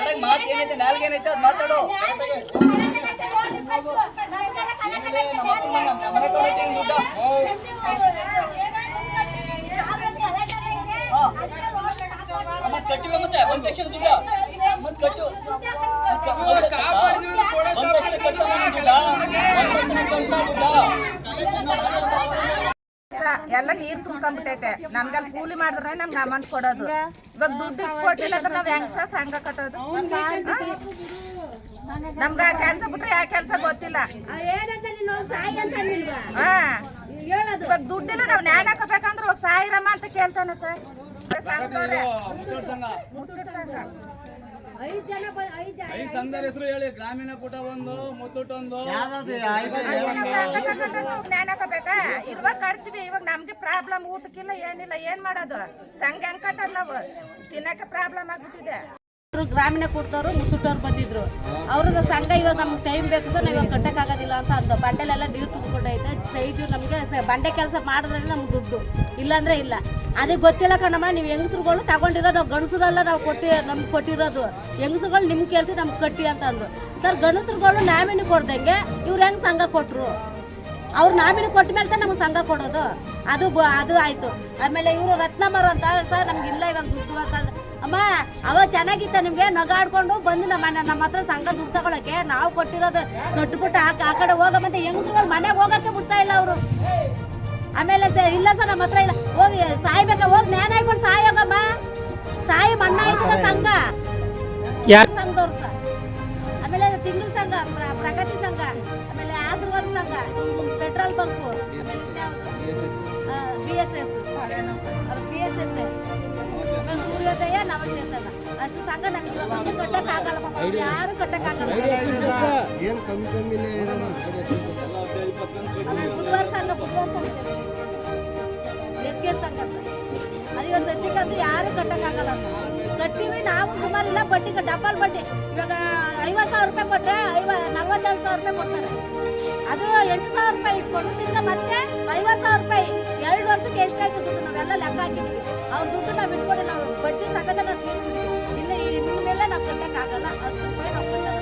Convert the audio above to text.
ಮಾತಾಡಕ್ ಮಾತು ಏನೈತೆ ನಾಲ್ಗೆ ಏನೈತೆ ಅದು ಮಾತಾಡು. ಕಟ್ಟಿವೆ ಮತ್ತೆ ಒಂದ್ ಲಕ್ಷ ದುಡ್ಡ ಮತ್ತೆ ಕಟ್ಟು ಎಲ್ಲ ನೀರ್ ತುಂಬ್ಕೊಂಡ್ಬಿಟ್ಟೈತೆ. ನಮ್ಗೆಲ್ಲ ಕೂಲಿ ಮಾಡಿದ್ರೆ ನಮ್ಗೆ ಅಮೌಂಟ್ ಕೊಡೋದು. ಇವಾಗ ದುಡ್ಡು ಕೊಟ್ಟಿಲ್ಲ ಅಂದ್ರೆ ನಾವ್ ಹೆಂಗ್ ಸಂಘ ಕಟ್ಟೋದು? ನಮ್ಗ ಕೆಲ್ಸ ಬಿಟ್ರೆ ಯಾವ ಕೆಲ್ಸ ಗೊತ್ತಿಲ್ಲ. ಇವಾಗ ದುಡ್ಡಿಲ್ಲ ನಾವ್ ನ್ಯಾಯ ಹಾಕಬೇಕಂದ್ರೆ ಹೋಗಿ ಸಾವಿರಮ್ಮ ಅಂತ ಕೇಳ್ತಾನೆ ಸರ್. ಹೆಸರು ಹೇಳಿ. ಗ್ರಾಮೀಣ ಕೂಟ ಒಂದು, ಮುತ್ತೂಟ್ ಒಂದು. ಜ್ಞಾನ ಹಾಕಬೇಕಾ? ಇವಾಗ ಕಟ್ತೀವಿ. ಇವಾಗ ನಮ್ಗೆ ಪ್ರಾಬ್ಲಮ್, ಊಟಕ್ಕಿಲ್ಲ ಏನಿಲ್ಲ, ಏನ್ ಮಾಡೋದು? ಸಂಘ ಹೆಂಗ್ ಕಟ್ಟೋದು? ನಾವು ತಿನ್ನಕ್ಕೆ ಪ್ರಾಬ್ಲಮ್ ಆಗ್ಬಿಟ್ಟಿದೆ. ಗ್ರಾಮೀಣ ಕೂಟದವರು ಮುತ್ತೂಟವ್ರು ಬಂದಿದ್ರು. ಅವ್ರ ಸಂಘ ಇವಾಗ ನಮ್ಗೆ ಟೈಮ್ ಬೇಕು ಸರ್, ಇವಾಗ ಕಟ್ಟಕ್ ಆಗೋದಿಲ್ಲ ಅಂತ ಅಂದು ಬಂಡೆಲೆಲ್ಲ ನೀರು ತುಂಬಿಕೊಂಡೈತೆ. ಸೈಜು ನಮ್ಗೆ ಬಂಡೆ ಕೆಲಸ ಮಾಡಿದ್ರೆ ನಮ್ಗೆ ದುಡ್ಡು, ಇಲ್ಲಾಂದ್ರೆ ಇಲ್ಲ. ಅದೇ ಗೊತ್ತಿಲ್ಲ ಕಣಮ್ಮ. ನೀವು ಹೆಂಗಸ್ರುಗಳು ತಗೊಂಡಿರೋ, ನಾವು ಗಣಸರೆಲ್ಲ ನಾವು ನಮ್ಗೆ ಕೊಟ್ಟಿರೋದು. ಹೆಂಗಸ್ರುಗಳು ನಿಮ್ಗೆ ಕೇಳ್ತೀವಿ ನಮ್ಗೆ ಕಟ್ಟಿ ಅಂತ ಅಂದ್ರು ಸರ್. ಗಣಸರುಗಳು ನಾಮಿನಿ ಕೊಡ್ದಂಗೆ ಇವ್ರು ಹೆಂಗ್ ಸಂಘ ಕೊಟ್ರು? ಅವ್ರು ನಾಮಿನಿ ಕೊಟ್ಟ ಮೇಲೆ ನಮ್ಗೆ ಸಂಘ ಕೊಡೋದು. ಅದು ಆಯ್ತು. ಆಮೇಲೆ ಇವರು ರತ್ನಮ್ಮರು ಅಂತ ಸರ್ ನಮ್ಗೆ ಇಲ್ಲ ಇವಾಗ ದುಡ್ಡು ಅಂತ. ಅಮ್ಮ ಅವ ಚೆನ್ನಾಗಿತ್ತ, ನಿಮ್ಗೆ ನಗಾಡ್ಕೊಂಡು ಬಂದು ನಮ್ಮ ಹತ್ರ ಸಂಘ ದುಡ್ಡು ತಗೊಳಕ್ಕೆ. ನಾವು ಕೊಟ್ಟಿರೋದು ಕಟ್ಬಿಟ್ಟು ಆ ಕಡೆ ಹೋಗಮ್ಮಂತೆ ಹೆಂಗಸ್ರುಗಳು ಮನೆಗೆ ಹೋಗಕ್ಕೆ ಬಿಡ್ತಾ ಇಲ್ಲ ಅವರು. ಆಮೇಲೆ ಇಲ್ಲ ಸರ್ ನಮ್ಮ ಹತ್ರ ಇಲ್ಲ, ಹೋಗಿ ಸಾಯ್ಬೇಕ, ಹೋಗಿ ಜ್ಞಾನ ಹಾಕೊಂಡು ಸಾಯೋಗಮ್ಮ, ಸಾಯಿ ಮಣ್ಣ ಆಯ್ತದ ಸಂಘ ಸಂಘದವ್ರು ಸರ್. ಆಮೇಲೆ ತಿಂಗಳ ಸಂಘ, ಪ್ರಗತಿ ಸಂಘ, ಆಮೇಲೆ ಆಶೀರ್ವಾದ ಸಂಘ, ಪೆಟ್ರೋಲ್ ಬಂಕು, BSS, ಸೂರ್ಯೋದಯ, ನವಚೇತನ, ಅಷ್ಟು ಸಂಘ ನಮ್ಗೆ ಕಟ್ಟಕ್ಕಾಗಲ್ಲ. ಯಾರು ಕಟ್ಟಕ್ಕಾಗಲ್ಲ. ಬುಧವಾರ ಸಂಘ ಎಸ್ಕೆ ಸಂಘ ಸರ್. ಅದೀಗ ಸದ್ಯಕ್ಕಂತೂ ಯಾರು ಕಟ್ಟಕ್ಕಾಗಲ್ಲ. ಕಟ್ಟಿವಿ ನಾವು ಸುಮಾರಿಲ್ಲ. ಬಡ್ಡಿ ಡಬಲ್ ಬಡ್ಡಿ. ಇವಾಗ 50,000 ರೂಪಾಯಿ ಕೊಟ್ರೆ 42,000 ರೂಪಾಯಿ ಕೊಡ್ತಾರೆ. ಅದು 8,000 ರೂಪಾಯಿ ಇಟ್ಕೊಂಡು ತಿರ್ಗ ಮತ್ತೆ 50,000 ರೂಪಾಯಿ 2 ವರ್ಷಕ್ಕೆ ಎಷ್ಟಾಯ್ತು ದುಡ್ಡು ನಾವೆಲ್ಲ ಲೆಕ್ಕ ಹಾಕಿದೀವಿ. ಅವ್ರ ದುಡ್ಡು ನಾವು ಇಟ್ಕೊಂಡು ನಾವು ಬಡ್ಡಿ ಸಮೇತ ನಾವು ತೀರ್ಸಿದೀವಿ. ಇನ್ನು ಮೇಲೆ ನಾವು ಕಟ್ಟಕ್ಕಾಗಲ್ಲ. 10 ರೂಪಾಯಿ ನಾವು ಕಟ್ಟಲ್ಲ.